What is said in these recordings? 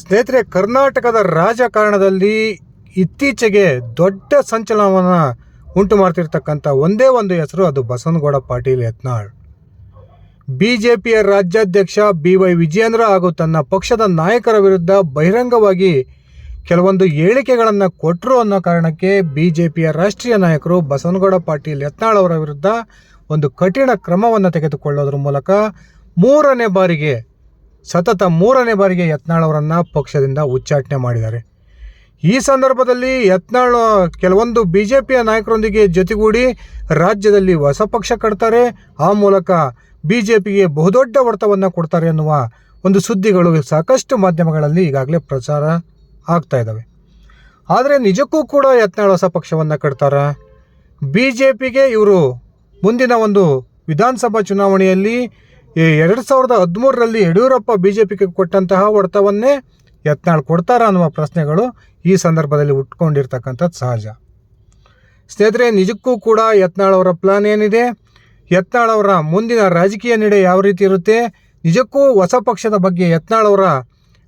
ಸ್ನೇಹಿತರೆ, ಕರ್ನಾಟಕದ ರಾಜಕಾರಣದಲ್ಲಿ ಇತ್ತೀಚೆಗೆ ದೊಡ್ಡ ಸಂಚಲನವನ್ನು ಉಂಟು ಮಾಡ್ತಿರ್ತಕ್ಕಂಥ ಒಂದೇ ಒಂದು ಹೆಸರು, ಅದು ಬಸವನಗೌಡ ಪಾಟೀಲ್ ಯತ್ನಾಳ್. ಬಿಜೆಪಿಯ ರಾಜ್ಯಾಧ್ಯಕ್ಷ BY ವಿಜಯೇಂದ್ರ ಹಾಗೂ ತನ್ನ ಪಕ್ಷದ ನಾಯಕರ ವಿರುದ್ಧ ಬಹಿರಂಗವಾಗಿ ಕೆಲವೊಂದು ಹೇಳಿಕೆಗಳನ್ನು ಕೊಟ್ಟರು ಅನ್ನೋ ಕಾರಣಕ್ಕೆ ಬಿಜೆಪಿಯ ರಾಷ್ಟ್ರೀಯ ನಾಯಕರು ಬಸವನಗೌಡ ಪಾಟೀಲ್ ಯತ್ನಾಳ್ ಅವರ ವಿರುದ್ಧ ಒಂದು ಕಠಿಣ ಕ್ರಮವನ್ನು ತೆಗೆದುಕೊಳ್ಳೋದ್ರ ಮೂಲಕ ಸತತ ಮೂರನೇ ಬಾರಿಗೆ ಯತ್ನಾಳ್ ಅವರನ್ನು ಪಕ್ಷದಿಂದ ಉಚ್ಚಾಟನೆ ಮಾಡಿದ್ದಾರೆ. ಈ ಸಂದರ್ಭದಲ್ಲಿ ಯತ್ನಾಳ್ ಕೆಲವೊಂದು ಬಿಜೆಪಿಯ ನಾಯಕರೊಂದಿಗೆ ಜೊತೆಗೂಡಿ ರಾಜ್ಯದಲ್ಲಿ ಹೊಸ ಪಕ್ಷ ಕಟ್ತಾರೆ, ಆ ಮೂಲಕ ಬಿಜೆಪಿಗೆ ಬಹುದೊಡ್ಡ ಹೊಡೆತವನ್ನು ಕೊಡ್ತಾರೆ ಎನ್ನುವ ಒಂದು ಸುದ್ದಿಗಳು ಸಾಕಷ್ಟು ಮಾಧ್ಯಮಗಳಲ್ಲಿ ಈಗಾಗಲೇ ಪ್ರಚಾರ ಆಗ್ತಾ ಇದ್ದಾವೆ. ಆದರೆ ನಿಜಕ್ಕೂ ಕೂಡ ಯತ್ನಾಳ್ ಹೊಸ ಪಕ್ಷವನ್ನು ಕಟ್ತಾರಾ? ಬಿಜೆಪಿಗೆ ಇವರು ಮುಂದಿನ ಒಂದು ವಿಧಾನಸಭಾ ಚುನಾವಣೆಯಲ್ಲಿ 2013ರಲ್ಲಿ ಯಡಿಯೂರಪ್ಪ ಬಿಜೆಪಿಗೆ ಕೊಟ್ಟಂತಹ ಹೊಡೆತವನ್ನೇ ಯತ್ನಾಳ್ ಕೊಡ್ತಾರಾ ಅನ್ನುವ ಪ್ರಶ್ನೆಗಳು ಈ ಸಂದರ್ಭದಲ್ಲಿ ಹುಟ್ಕೊಂಡಿರ್ತಕ್ಕಂಥದ್ದು ಸಹಜ. ಸ್ನೇಹಿತರೆ, ನಿಜಕ್ಕೂ ಕೂಡ ಯತ್ನಾಳ್ ಅವರ ಪ್ಲಾನ್ ಏನಿದೆ, ಯತ್ನಾಳ್ ಅವರ ಮುಂದಿನ ರಾಜಕೀಯ ನಡೆ ಯಾವ ರೀತಿ ಇರುತ್ತೆ, ನಿಜಕ್ಕೂ ಹೊಸ ಪಕ್ಷದ ಬಗ್ಗೆ ಯತ್ನಾಳ್ ಅವರ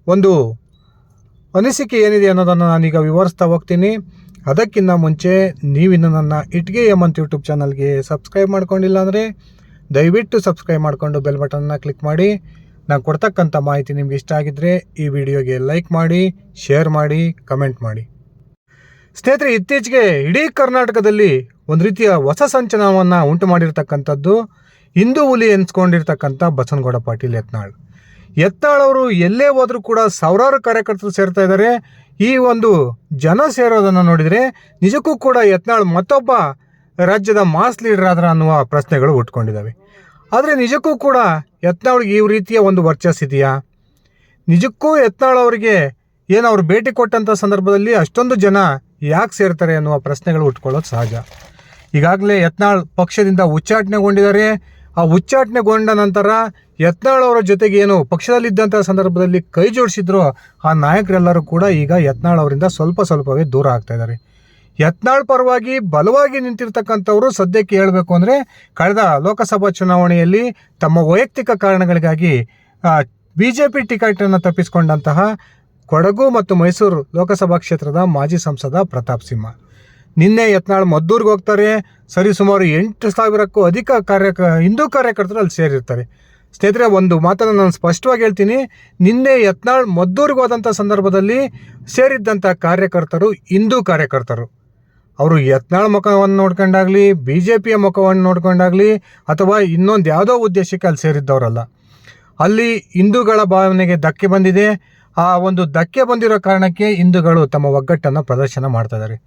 ಒಂದು ಅನಿಸಿಕೆ ಏನಿದೆ ಅನ್ನೋದನ್ನು ನಾನೀಗ ವಿವರಿಸ್ತಾ ಹೋಗ್ತೀನಿ. ಅದಕ್ಕಿಂತ ಮುಂಚೆ ನೀವಿನ್ನು ನನ್ನ ಇಟ್ಗೆ ಅಂತ ಯೂಟ್ಯೂಬ್ ಚಾನಲ್ಗೆ ಸಬ್ಸ್ಕ್ರೈಬ್ ಮಾಡ್ಕೊಂಡಿಲ್ಲ ಅಂದರೆ ದಯವಿಟ್ಟು ಸಬ್ಸ್ಕ್ರೈಬ್ ಮಾಡಿಕೊಂಡು ಬೆಲ್ ಬಟನ್ನ ಕ್ಲಿಕ್ ಮಾಡಿ. ನಾನು ಕೊಡ್ತಕ್ಕಂಥ ಮಾಹಿತಿ ನಿಮ್ಗೆ ಇಷ್ಟ ಆಗಿದ್ದರೆ ಈ ವಿಡಿಯೋಗೆ ಲೈಕ್ ಮಾಡಿ, ಶೇರ್ ಮಾಡಿ, ಕಮೆಂಟ್ ಮಾಡಿ. ಸ್ನೇಹಿತರೆ, ಇತ್ತೀಚೆಗೆ ಇಡೀ ಕರ್ನಾಟಕದಲ್ಲಿ ಒಂದು ರೀತಿಯ ಹೊಸ ಸಂಚಲನವನ್ನು ಉಂಟು ಮಾಡಿರ್ತಕ್ಕಂಥದ್ದು ಹಿಂದೂ ಹುಲಿ ಎನ್ಸ್ಕೊಂಡಿರ್ತಕ್ಕಂಥ ಬಸವನಗೌಡ ಪಾಟೀಲ್ ಯತ್ನಾಳ್. ಯತ್ನಾಳ್ ಅವರು ಎಲ್ಲೇ ಹೋದರೂ ಕೂಡ ಸಾವಿರಾರು ಕಾರ್ಯಕರ್ತರು ಸೇರ್ತಾ ಇದ್ದಾರೆ. ಈ ಒಂದು ಜನ ಸೇರೋದನ್ನು ನೋಡಿದರೆ ನಿಜಕ್ಕೂ ಕೂಡ ಯತ್ನಾಳ್ ಮತ್ತೊಬ್ಬ ರಾಜ್ಯದ ಮಾಸ್ ಲೀಡರ್ ಆದ್ರ ಅನ್ನುವ ಪ್ರಶ್ನೆಗಳು ಹುಟ್ಕೊಂಡಿದ್ದಾವೆ. ಆದರೆ ನಿಜಕ್ಕೂ ಕೂಡ ಯತ್ನಾಳ್ಗೆ ಈ ರೀತಿಯ ಒಂದು ವರ್ಚಸ್ಸಿದೆಯಾ? ನಿಜಕ್ಕೂ ಯತ್ನಾಳ್ ಅವರಿಗೆ ಅವ್ರು ಭೇಟಿ ಕೊಟ್ಟಂಥ ಸಂದರ್ಭದಲ್ಲಿ ಅಷ್ಟೊಂದು ಜನ ಯಾಕೆ ಸೇರ್ತಾರೆ ಅನ್ನುವ ಪ್ರಶ್ನೆಗಳು ಹುಟ್ಕೊಳ್ಳೋದು ಸಹಜ. ಈಗಾಗಲೇ ಯತ್ನಾಳ್ ಪಕ್ಷದಿಂದ ಉಚ್ಚಾಟನೆಗೊಂಡಿದ್ದಾರೆ. ಆ ಉಚ್ಚಾಟನೆಗೊಂಡ ನಂತರ ಯತ್ನಾಳ್ ಅವರ ಜೊತೆಗೆ ಪಕ್ಷದಲ್ಲಿದ್ದಂಥ ಸಂದರ್ಭದಲ್ಲಿ ಕೈ ಜೋಡಿಸಿದ್ರು ಆ ನಾಯಕರೆಲ್ಲರೂ ಕೂಡ ಈಗ ಯತ್ನಾಳ್ ಅವರಿಂದ ಸ್ವಲ್ಪವೇ ದೂರ ಆಗ್ತಾ ಇದ್ದಾರೆ. ಯತ್ನಾಳ್ ಪರವಾಗಿ ಬಲವಾಗಿ ನಿಂತಿರ್ತಕ್ಕಂಥವ್ರು ಸದ್ಯಕ್ಕೆ ಹೇಳಬೇಕು ಅಂದರೆ ಕಳೆದ ಲೋಕಸಭಾ ಚುನಾವಣೆಯಲ್ಲಿ ತಮ್ಮ ವೈಯಕ್ತಿಕ ಕಾರಣಗಳಿಗಾಗಿ ಬಿಜೆಪಿ ಟಿಕೆಟನ್ನು ತಪ್ಪಿಸಿಕೊಂಡಂತಹ ಕೊಡಗು ಮತ್ತು ಮೈಸೂರು ಲೋಕಸಭಾ ಕ್ಷೇತ್ರದ ಮಾಜಿ ಸಂಸದ ಪ್ರತಾಪ್ ಸಿಂಹ. ನಿನ್ನೆ ಯತ್ನಾಳ್ ಮದ್ದೂರಿಗೆ ಹೋಗ್ತಾರೆ. ಸರಿಸುಮಾರು 8,000ಕ್ಕೂ ಅಧಿಕ ಹಿಂದೂ ಕಾರ್ಯಕರ್ತರು ಅಲ್ಲಿ ಸೇರಿರ್ತಾರೆ. ಸ್ನೇಹಿತರೆ, ಒಂದು ಮಾತನ್ನು ನಾನು ಸ್ಪಷ್ಟವಾಗಿ ಹೇಳ್ತೀನಿ. ನಿನ್ನೆ ಯತ್ನಾಳ್ ಮದ್ದೂರಿಗೆ ಹೋದಂಥ ಸಂದರ್ಭದಲ್ಲಿ ಸೇರಿದ್ದಂಥ ಕಾರ್ಯಕರ್ತರು ಹಿಂದೂ ಕಾರ್ಯಕರ್ತರು. ಅವರು ಯತ್ನಾಳ್ ಮುಖವನ್ನು ನೋಡ್ಕೊಂಡಾಗಲಿ, BJPಯ ಮುಖವನ್ನು ನೋಡ್ಕೊಂಡಾಗಲಿ, ಅಥವಾ ಇನ್ನೊಂದು ಯಾವುದೋ ಉದ್ದೇಶಕ್ಕೆ ಅಲ್ಲಿ ಸೇರಿದ್ದವರಲ್ಲ. ಅಲ್ಲಿ ಹಿಂದೂಗಳ ಭಾವನೆಗೆ ಧಕ್ಕೆ ಬಂದಿದೆ. ಆ ಒಂದು ಧಕ್ಕೆ ಬಂದಿರೋ ಕಾರಣಕ್ಕೆ ಹಿಂದೂಗಳು ತಮ್ಮ ಒಗ್ಗಟ್ಟನ್ನು ಪ್ರದರ್ಶನ ಮಾಡ್ತಾ ಇದ್ದಾರೆ.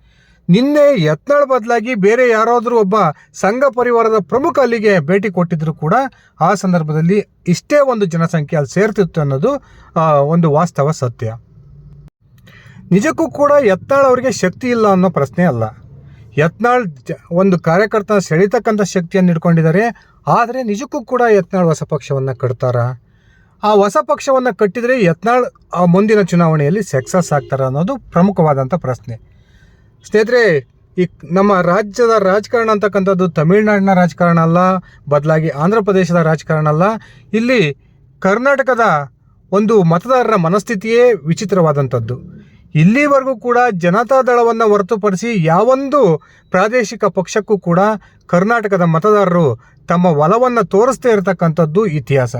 ನಿನ್ನೆ ಯತ್ನಾಳ್ ಬದಲಾಗಿ ಬೇರೆ ಯಾರಾದರೂ ಒಬ್ಬ ಸಂಘ ಪರಿವಾರದ ಪ್ರಮುಖ ಅಲ್ಲಿಗೆ ಭೇಟಿ ಕೊಟ್ಟಿದ್ರು ಕೂಡ ಆ ಸಂದರ್ಭದಲ್ಲಿ ಇಷ್ಟೇ ಒಂದು ಜನಸಂಖ್ಯೆ ಅಲ್ಲಿ ಸೇರ್ತಿತ್ತು ಅನ್ನೋದು ಒಂದು ವಾಸ್ತವ ಸತ್ಯ. ನಿಜಕ್ಕೂ ಕೂಡ ಯತ್ನಾಳ್ ಅವರಿಗೆ ಶಕ್ತಿ ಇಲ್ಲ ಅನ್ನೋ ಪ್ರಶ್ನೆ ಅಲ್ಲ. ಯತ್ನಾಳ್ ಒಂದು ಕಾರ್ಯಕರ್ತನ ಸೆಳೀತಕ್ಕಂಥ ಶಕ್ತಿಯನ್ನು ಇಟ್ಕೊಂಡಿದ್ದಾರೆ. ಆದರೆ ನಿಜಕ್ಕೂ ಕೂಡ ಯತ್ನಾಳ್ ಹೊಸ ಪಕ್ಷವನ್ನು ಕಟ್ತಾರಾ? ಆ ಹೊಸ ಪಕ್ಷವನ್ನು ಕಟ್ಟಿದರೆ ಯತ್ನಾಳ್ ಮುಂದಿನ ಚುನಾವಣೆಯಲ್ಲಿ ಸಕ್ಸಸ್ ಆಗ್ತಾರಾ ಅನ್ನೋದು ಪ್ರಮುಖವಾದಂಥ ಪ್ರಶ್ನೆ. ಸ್ನೇಹಿತರೆ, ಈ ನಮ್ಮ ರಾಜ್ಯದ ರಾಜಕಾರಣ ಅಂತಕ್ಕಂಥದ್ದು ತಮಿಳುನಾಡಿನ ರಾಜಕಾರಣ ಅಲ್ಲ, ಬದಲಾಗಿ ಆಂಧ್ರ ಪ್ರದೇಶದ ರಾಜಕಾರಣ ಅಲ್ಲ. ಇಲ್ಲಿ ಕರ್ನಾಟಕದ ಒಂದು ಮತದಾರರ ಮನಸ್ಥಿತಿಯೇ ವಿಚಿತ್ರವಾದಂಥದ್ದು. ಇಲ್ಲಿವರೆಗೂ ಕೂಡ ಜನತಾದಳವನ್ನು ಹೊರತುಪಡಿಸಿ ಯಾವೊಂದು ಪ್ರಾದೇಶಿಕ ಪಕ್ಷಕ್ಕೂ ಕೂಡ ಕರ್ನಾಟಕದ ಮತದಾರರು ತಮ್ಮ ಒಲವನ್ನು ತೋರಿಸ್ತಾ ಇರತಕ್ಕಂಥದ್ದು ಇತಿಹಾಸ.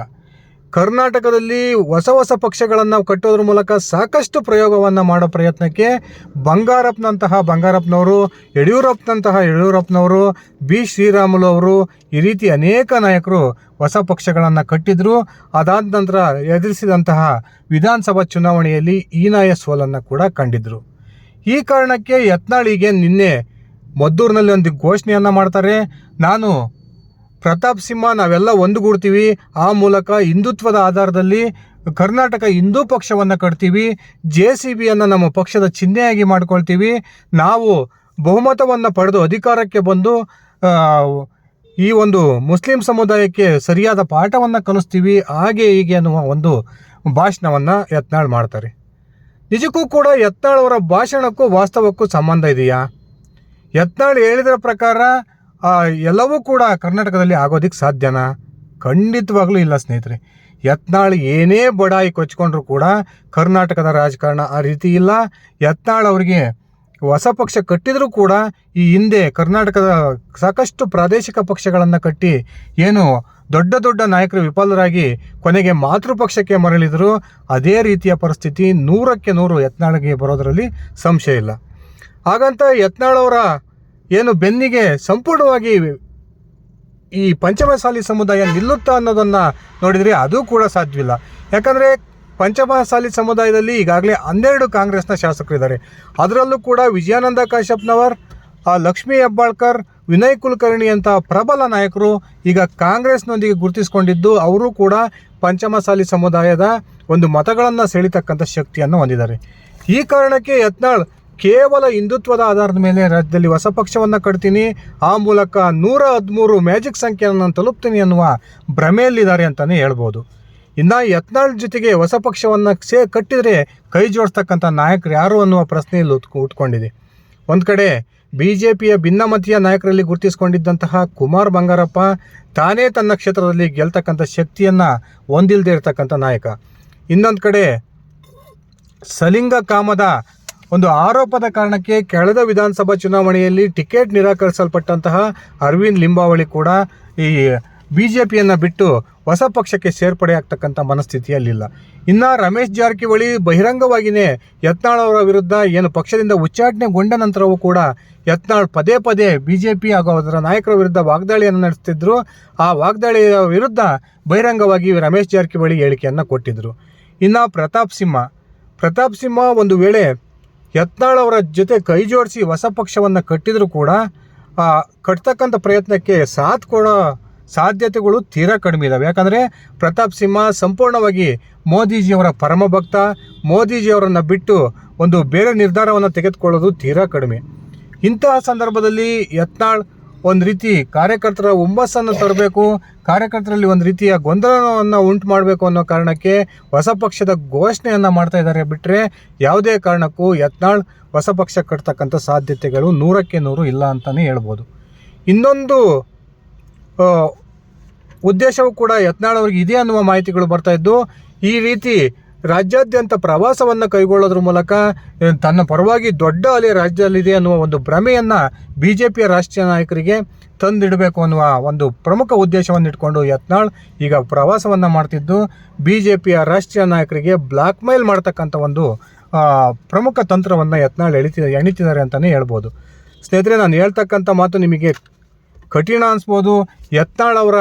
ಕರ್ನಾಟಕದಲ್ಲಿ ಹೊಸ ಪಕ್ಷಗಳನ್ನು ಕಟ್ಟೋದ್ರ ಮೂಲಕ ಸಾಕಷ್ಟು ಪ್ರಯೋಗವನ್ನು ಮಾಡೋ ಪ್ರಯತ್ನಕ್ಕೆ ಬಂಗಾರಪ್ಪನವರು, ಯಡಿಯೂರಪ್ಪನವರು, ಬಿ ಶ್ರೀರಾಮುಲು ಅವರು, ಈ ರೀತಿ ಅನೇಕ ನಾಯಕರು ಹೊಸ ಪಕ್ಷಗಳನ್ನು ಕಟ್ಟಿದ್ರು. ಅದಾದ ನಂತರ ಎದುರಿಸಿದಂತಹ ವಿಧಾನಸಭಾ ಚುನಾವಣೆಯಲ್ಲಿ ಹೀನಾಯ ಸೋಲನ್ನು ಕೂಡ ಕಂಡಿದ್ರು. ಈ ಕಾರಣಕ್ಕೆ ಯತ್ನಾಳಿಗೆ ನಿನ್ನೆ ಮದ್ದೂರಿನಲ್ಲಿ ಒಂದು ಘೋಷಣೆಯನ್ನು ಮಾಡ್ತಾರೆ. ನಾನು ಪ್ರತಾಪ್ ಸಿಂಹ ನಾವೆಲ್ಲ ಒಂದುಗೂಡ್ತೀವಿ, ಆ ಮೂಲಕ ಹಿಂದುತ್ವದ ಆಧಾರದಲ್ಲಿ ಕರ್ನಾಟಕ ಹಿಂದೂ ಪಕ್ಷವನ್ನು ಕಟ್ತೀವಿ, JCBಯನ್ನು ನಮ್ಮ ಪಕ್ಷದ ಚಿಹ್ನೆಯಾಗಿ ಮಾಡ್ಕೊಳ್ತೀವಿ, ನಾವು ಬಹುಮತವನ್ನು ಪಡೆದು ಅಧಿಕಾರಕ್ಕೆ ಬಂದು ಈ ಒಂದು ಮುಸ್ಲಿಂ ಸಮುದಾಯಕ್ಕೆ ಸರಿಯಾದ ಪಾಠವನ್ನು ಕಲಿಸ್ತೀವಿ, ಹಾಗೆ ಹೀಗೆ ಅನ್ನುವ ಒಂದು ಭಾಷಣವನ್ನು ಯತ್ನಾಳ್ ಮಾಡ್ತಾರೆ. ನಿಜಕ್ಕೂ ಕೂಡ ಯತ್ನಾಳ್ ಅವರ ಭಾಷಣಕ್ಕೂ ವಾಸ್ತವಕ್ಕೂ ಸಂಬಂಧ ಇದೆಯಾ? ಯತ್ನಾಳ್ ಹೇಳಿದ ಪ್ರಕಾರ ಎಲ್ಲವೂ ಕೂಡ ಕರ್ನಾಟಕದಲ್ಲಿ ಆಗೋದಕ್ಕೆ ಸಾಧ್ಯನಾ? ಖಂಡಿತವಾಗ್ಲೂ ಇಲ್ಲ ಸ್ನೇಹಿತರೆ. ಯತ್ನಾಳ್ ಏನೇ ಬಡಾಯಿ ಕೊಚ್ಕೊಂಡ್ರು ಕೂಡ ಕರ್ನಾಟಕದ ರಾಜಕಾರಣ ಆ ರೀತಿ ಇಲ್ಲ. ಯತ್ನಾಳ್ ಅವರಿಗೆ ಹೊಸ ಪಕ್ಷ ಕಟ್ಟಿದರೂ ಕೂಡ ಈ ಹಿಂದೆ ಕರ್ನಾಟಕದ ಸಾಕಷ್ಟು ಪ್ರಾದೇಶಿಕ ಪಕ್ಷಗಳನ್ನು ಕಟ್ಟಿ ಏನು ದೊಡ್ಡ ದೊಡ್ಡ ನಾಯಕರು ವಿಫಲರಾಗಿ ಕೊನೆಗೆ ಮಾತೃಪಕ್ಷಕ್ಕೆ ಮರಳಿದರು. ಅದೇ ರೀತಿಯ ಪರಿಸ್ಥಿತಿ 100ಕ್ಕೆ 100 ಯತ್ನಾಳ್ಗೆ ಬರೋದರಲ್ಲಿ ಸಂಶಯ ಇಲ್ಲ. ಹಾಗಂತ ಯತ್ನಾಳ್ ಅವರ ಏನು ಬೆನ್ನಿಗೆ ಸಂಪೂರ್ಣವಾಗಿ ಈ ಪಂಚಮಸಾಲಿ ಸಮುದಾಯ ನಿಲ್ಲುತ್ತಾ ಅನ್ನೋದನ್ನು ನೋಡಿದರೆ ಅದು ಕೂಡ ಸಾಧ್ಯವಿಲ್ಲ. ಯಾಕಂದರೆ ಪಂಚಮಸಾಲಿ ಸಮುದಾಯದಲ್ಲಿ ಈಗಾಗಲೇ 12 ಕಾಂಗ್ರೆಸ್ನ ಶಾಸಕರಿದ್ದಾರೆ. ಅದರಲ್ಲೂ ಕೂಡ ವಿಜಯಾನಂದ ಕಾಶ್ಯಪ್ನವರ್, ಲಕ್ಷ್ಮೀ ಹೆಬ್ಬಾಳ್ಕರ್, ವಿನಯ್ ಕುಲಕರ್ಣಿ ಅಂತ ಪ್ರಬಲ ನಾಯಕರು ಈಗ ಕಾಂಗ್ರೆಸ್ನೊಂದಿಗೆ ಗುರುತಿಸಿಕೊಂಡಿದ್ದು ಅವರು ಕೂಡ ಪಂಚಮಸಾಲಿ ಸಮುದಾಯದ ಒಂದು ಮತಗಳನ್ನು ಸೆಳೀತಕ್ಕಂಥ ಶಕ್ತಿಯನ್ನು ಹೊಂದಿದ್ದಾರೆ. ಈ ಕಾರಣಕ್ಕೆ ಯತ್ನಾಳ್ ಕೇವಲ ಹಿಂದುತ್ವದ ಆಧಾರದ ಮೇಲೆ ರಾಜ್ಯದಲ್ಲಿ ಹೊಸ ಪಕ್ಷವನ್ನು ಕಟ್ತೀನಿ, ಆ ಮೂಲಕ 113 ಮ್ಯಾಜಿಕ್ ಸಂಖ್ಯೆಯನ್ನು ನಾನು ತಲುಪ್ತೀನಿ ಅನ್ನುವ ಭ್ರಮೆಯಲ್ಲಿದ್ದಾರೆ ಅಂತಲೇ ಹೇಳ್ಬೋದು. ಇನ್ನು ಯತ್ನಾಳ್ ಜೊತೆಗೆ ಹೊಸ ಪಕ್ಷವನ್ನು ಕಟ್ಟಿದರೆ ಕೈ ಜೋಡಿಸ್ತಕ್ಕಂಥ ನಾಯಕರು ಯಾರು ಅನ್ನುವ ಪ್ರಶ್ನೆಯಲ್ಲಿ ಉಟ್ಕೊಂಡಿದೆ. ಒಂದು ಕಡೆ BJPಯ ಭಿನ್ನಮತೀಯ ನಾಯಕರಲ್ಲಿ ಗುರುತಿಸಿಕೊಂಡಿದ್ದಂತಹ ಕುಮಾರ್ ಬಂಗಾರಪ್ಪ ತಾನೇ ತನ್ನ ಕ್ಷೇತ್ರದಲ್ಲಿ ಗೆಲ್ತಕ್ಕಂಥ ಶಕ್ತಿಯನ್ನು ಹೊಂದಿಲ್ಲದೆ ಇರತಕ್ಕಂಥ ನಾಯಕ. ಇನ್ನೊಂದು ಕಡೆ ಸಲಿಂಗ ಕಾಮದ ಒಂದು ಆರೋಪದ ಕಾರಣಕ್ಕೆ ಕಳೆದ ವಿಧಾನಸಭಾ ಚುನಾವಣೆಯಲ್ಲಿ ಟಿಕೆಟ್ ನಿರಾಕರಿಸಲ್ಪಟ್ಟಂತಹ ಅರವಿಂದ್ ಲಿಂಬಾವಳಿ ಕೂಡ ಈ BJPಯನ್ನು ಬಿಟ್ಟು ಹೊಸ ಪಕ್ಷಕ್ಕೆ ಸೇರ್ಪಡೆ ಆಗ್ತಕ್ಕಂಥ ಮನಸ್ಥಿತಿಯಲ್ಲಿಲ್ಲ. ಇನ್ನು ರಮೇಶ್ ಜಾರಕಿಹೊಳಿ ಬಹಿರಂಗವಾಗಿಯೇ ಯತ್ನಾಳ್ ಅವರ ವಿರುದ್ಧ ಏನು ಪಕ್ಷದಿಂದ ಉಚ್ಚಾಟನೆಗೊಂಡ ನಂತರವೂ ಕೂಡ ಯತ್ನಾಳ್ ಪದೇ ಪದೇ BJP ಹಾಗೂ ಅದರ ನಾಯಕರ ವಿರುದ್ಧ ವಾಗ್ದಾಳಿಯನ್ನು ನಡೆಸ್ತಿದ್ರು. ಆ ವಾಗ್ದಾಳಿಯ ವಿರುದ್ಧ ಬಹಿರಂಗವಾಗಿ ರಮೇಶ್ ಜಾರಕಿಹೊಳಿ ಹೇಳಿಕೆಯನ್ನು ಕೊಟ್ಟಿದ್ದರು. ಇನ್ನು ಪ್ರತಾಪ್ ಸಿಂಹ ಒಂದು ವೇಳೆ ಯತ್ನಾಳ್ ಅವರ ಜೊತೆ ಕೈ ಜೋಡಿಸಿ ಹೊಸ ಪಕ್ಷವನ್ನು ಕಟ್ಟಿದರೂ ಕೂಡ ಕಟ್ತಕ್ಕಂಥ ಪ್ರಯತ್ನಕ್ಕೆ ಸಾಥ್ ಕೊಡೋ ಸಾಧ್ಯತೆಗಳು ತೀರಾ ಕಡಿಮೆ ಇದ್ದಾವೆ. ಯಾಕಂದರೆ ಪ್ರತಾಪ್ ಸಿಂಹ ಸಂಪೂರ್ಣವಾಗಿ ಮೋದಿಜಿಯವರ ಪರಮ ಭಕ್ತ. ಮೋದಿಜಿಯವರನ್ನು ಬಿಟ್ಟು ಒಂದು ಬೇರೆ ನಿರ್ಧಾರವನ್ನು ತೆಗೆದುಕೊಳ್ಳೋದು ತೀರಾ ಕಡಿಮೆ. ಇಂತಹ ಸಂದರ್ಭದಲ್ಲಿ ಯತ್ನಾಳ್ ಒಂದು ರೀತಿ ಕಾರ್ಯಕರ್ತರ ಹುಮ್ಮಸ್ಸನ್ನು ತರಬೇಕು, ಕಾರ್ಯಕರ್ತರಲ್ಲಿ ಒಂದು ರೀತಿಯ ಗೊಂದಲವನ್ನು ಉಂಟು ಮಾಡಬೇಕು ಅನ್ನೋ ಕಾರಣಕ್ಕೆ ಹೊಸ ಪಕ್ಷದ ಘೋಷಣೆಯನ್ನು ಮಾಡ್ತಾ ಇದ್ದಾರೆ. ಬಿಟ್ಟರೆ ಯಾವುದೇ ಕಾರಣಕ್ಕೂ ಯತ್ನಾಳ್ ಹೊಸ ಪಕ್ಷ ಕಟ್ತಕ್ಕಂಥ ಸಾಧ್ಯತೆಗಳು 100ಕ್ಕೆ 100 ಇಲ್ಲ ಅಂತಲೇ ಹೇಳ್ಬೋದು. ಇನ್ನೊಂದು ಉದ್ದೇಶವೂ ಕೂಡ ಯತ್ನಾಳ್ ಅವರಿಗೆ ಇದೆ ಅನ್ನುವ ಮಾಹಿತಿಗಳು ಬರ್ತಾ ಇದ್ದು, ಈ ರೀತಿ ರಾಜ್ಯಾದ್ಯಂತ ಪ್ರವಾಸವನ್ನು ಕೈಗೊಳ್ಳೋದ್ರ ಮೂಲಕ ತನ್ನ ಪರವಾಗಿ ದೊಡ್ಡ ಅಲೆ ರಾಜ್ಯದಲ್ಲಿದೆ ಅನ್ನುವ ಒಂದು ಭ್ರಮೆಯನ್ನು BJPಯ ರಾಷ್ಟ್ರೀಯ ನಾಯಕರಿಗೆ ತಂದಿಡಬೇಕು ಅನ್ನುವ ಒಂದು ಪ್ರಮುಖ ಉದ್ದೇಶವನ್ನು ಇಟ್ಕೊಂಡು ಯತ್ನಾಳ್ ಈಗ ಪ್ರವಾಸವನ್ನು ಮಾಡ್ತಿದ್ದು BJPಯ ರಾಷ್ಟ್ರೀಯ ನಾಯಕರಿಗೆ ಬ್ಲ್ಯಾಕ್ ಮೇಲ್ ಮಾಡ್ತಕ್ಕಂಥ ಒಂದು ಪ್ರಮುಖ ತಂತ್ರವನ್ನು ಯತ್ನಾಳ್ ಎಣಿತಿದ್ದಾರೆ ಅಂತಲೇ ಹೇಳ್ಬೋದು. ಸ್ನೇಹಿತರೆ, ನಾನು ಹೇಳ್ತಕ್ಕಂಥ ಮಾತು ನಿಮಗೆ ಕಠಿಣ ಅನಿಸ್ಬೋದು. ಯತ್ನಾಳ್ ಅವರ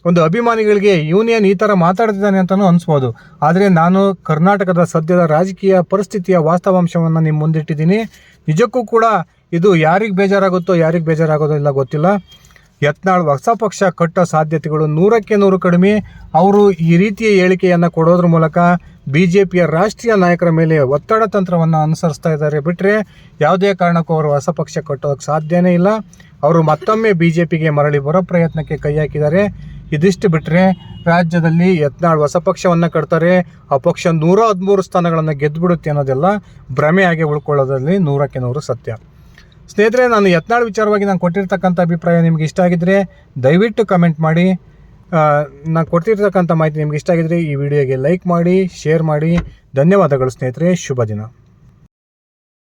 ಒಂದು ಅಭಿಮಾನಿಗಳಿಗೆ ಯೂನಿಯನ್ ಈ ಥರ ಮಾತಾಡ್ತಿದ್ದಾನೆ ಅಂತಲೂ ಅನಿಸ್ಬೋದು. ಆದರೆ ನಾನು ಕರ್ನಾಟಕದ ಸದ್ಯದ ರಾಜಕೀಯ ಪರಿಸ್ಥಿತಿಯ ವಾಸ್ತವಾಂಶವನ್ನು ನಿಮ್ಮ ಮುಂದಿಟ್ಟಿದ್ದೀನಿ. ನಿಜಕ್ಕೂ ಕೂಡ ಇದು ಯಾರಿಗೆ ಬೇಜಾರಾಗುತ್ತೋ ಯಾರಿಗೆ ಬೇಜಾರಾಗೋದೋ ಇಲ್ಲ ಗೊತ್ತಿಲ್ಲ. ಯತ್ನಾಳ್ ಹೊಸ ಪಕ್ಷ ಕಟ್ಟೋ ಸಾಧ್ಯತೆಗಳು 100ಕ್ಕೆ 100 ಕಡಿಮೆ. ಅವರು ಈ ರೀತಿಯ ಹೇಳಿಕೆಯನ್ನು ಕೊಡೋದ್ರ ಮೂಲಕ BJPಯ ರಾಷ್ಟ್ರೀಯ ನಾಯಕರ ಮೇಲೆ ಒತ್ತಡ ತಂತ್ರವನ್ನು ಅನುಸರಿಸ್ತಾ ಇದ್ದಾರೆ. ಬಿಟ್ಟರೆ ಯಾವುದೇ ಕಾರಣಕ್ಕೂ ಅವರು ಹೊಸ ಪಕ್ಷ ಕಟ್ಟೋದಕ್ಕೆ ಸಾಧ್ಯನೇ ಇಲ್ಲ. ಅವರು ಮತ್ತೊಮ್ಮೆ BJPಗೆ ಮರಳಿ ಬರೋ ಪ್ರಯತ್ನಕ್ಕೆ ಕೈ ಹಾಕಿದ್ದಾರೆ. ಇದಿಷ್ಟು ಬಿಟ್ಟರೆ ರಾಜ್ಯದಲ್ಲಿ ಯತ್ನಾಳ್ ಹೊಸ ಪಕ್ಷವನ್ನು ಕಟ್ತಾರೆ, ಆ ಪಕ್ಷ 113 ಸ್ಥಾನಗಳನ್ನು ಗೆದ್ದುಬಿಡುತ್ತೆ ಅನ್ನೋದೆಲ್ಲ ಭ್ರಮೆಯಾಗಿ ಉಳ್ಕೊಳ್ಳೋದ್ರಲ್ಲಿ 100ಕ್ಕೆ 100 ಸತ್ಯ. ಸ್ನೇಹಿತರೆ, ನಾನು ಯತ್ನಾಳ್ ವಿಚಾರವಾಗಿ ನಾನು ಕೊಟ್ಟಿರ್ತಕ್ಕಂಥ ಅಭಿಪ್ರಾಯ ನಿಮಗೆ ಇಷ್ಟ ಆಗಿದ್ದರೆ ದಯವಿಟ್ಟು ಕಮೆಂಟ್ ಮಾಡಿ. ನಾನು ಕೊಡ್ತಿರ್ತಕ್ಕಂಥ ಮಾಹಿತಿ ನಿಮ್ಗೆ ಇಷ್ಟ ಆಗಿದ್ದರೆ ಈ ವಿಡಿಯೋಗೆ ಲೈಕ್ ಮಾಡಿ, ಶೇರ್ ಮಾಡಿ. ಧನ್ಯವಾದಗಳು ಸ್ನೇಹಿತರೆ. ಶುಭ ದಿನ.